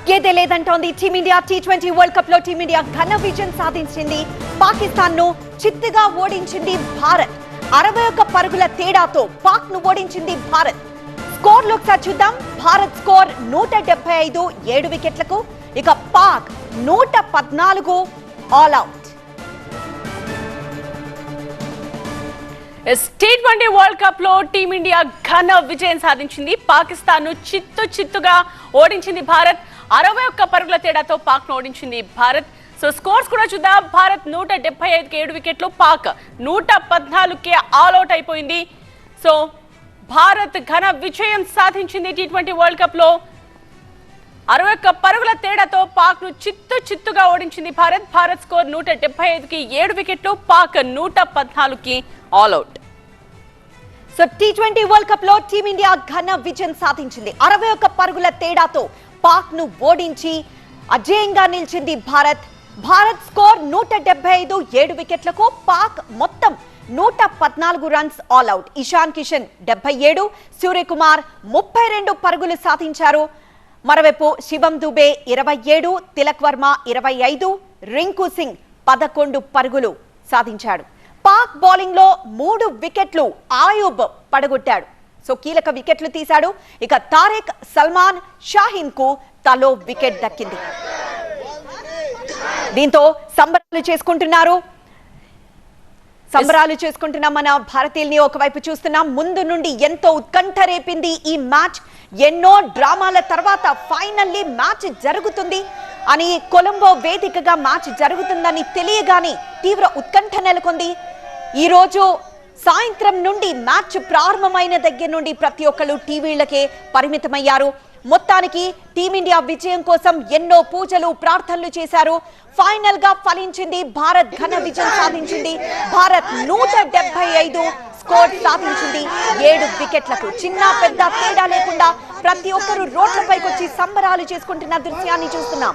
తగ్గేదే లేదంటోంది team India. T20 world cup లో team India ఘన విజయం సాధించింది. పాకిస్తాన్ ను చిత్తుగా ఓడించింది భారత్. 61 పరుగుల తేడాతో పాక్ ను ఓడించింది భారత్. స్కోర్ లో చూద్దాం. భారత్ స్కోర్ 175, 7 వికెట్లకు. ఇక Pak 114 all out. T20 world cup లో టీమిండియా ఘన విజయం సాధించింది. పాకిస్తాన్ ను చిత్తుగా ఓడించింది భారత్. 61 పరుగుల తేడాతో పాక్ ను ఓడించింది భారత్. సో స్కోర్స్ కూడా చూద్దాం. భారత్ 175కి 7 వికెట్లు, పాక్ 114కి ఆల్ అవుట్ అయిపోయింది. సో భారత్ ఘన విజయం సాధించింది. T20 వరల్డ్ కప్ లో 61 పరుగుల తేడాతో పాక్ ను చిత్తుగా ఓడించింది భారత్. భారత్ స్కోర్ 175కి 7 వికెట్లు, పాక్ 114కి all out. So T20 world cup లో టీమిండియా ఘన విజయం సాధించింది. 61 పరుగుల తేడాతో పాక్ ను ఓడించి అజేయంగా నిలిచింది భారత్. భారత్ స్కోర్ 175, 7 వికెట్లకు. పాక్ మొత్తం 114 runs all out. Ishan Kishan 77, Suryakumar 32 పరుగులు సాధించారు. మరోవైపు శివం దుబే 27, తిలక్ వర్మ 25, రింకు సింగ్ 11 పరుగులు సాధించాడు. పాక్ బౌలింగ్ లో 3 వికెట్లు ఆయూబ్ పడగొట్టాడు. సో కీలక వికెట్లు తీశాడు. ఇక తారిక్, సల్మాన్, షాహీన్ కు తలో వికెట్ దక్కింది. దీంతో సంబరాలు చేసుకుంటున్న మన భారతీయుల్ని ఒకవైపు చూస్తున్నాం. ముందు నుండి ఎంతో ఉత్కంఠ రేపింది ఈ మ్యాచ్. ఎన్నో డ్రామాల తర్వాత ఫైనల్లీ మ్యాచ్ జరుగుతుంది అని, కొలంబో వేదికగా మ్యాచ్ జరుగుతుందని తెలియగానే తీవ్ర ఉత్కంఠ నెలకొంది. ఈ రోజు సాయంత్రం నుండి మ్యాచ్ ప్రారంభమైన దగ్గర నుండి ప్రతి ఒక్కరు టీవీలకే పరిమితమయ్యారు. మొత్తానికి టీమిండియా విజయం కోసం ఎన్నో పూజలు, ప్రార్థనలు చేశారు. ఫైనల్ గా ఫలించింది. భారత్ ఘన విజయం సాధించింది. భారత్ 175 స్కోర్ సాధించింది 7 వికెట్లకు. చిన్న పెద్ద తేడా లేకుండా ప్రతి ఒక్కరు రోడ్లపైకి వచ్చి సంబరాలు చేసుకుంటున్న దృశ్యాన్ని చూస్తున్నాం.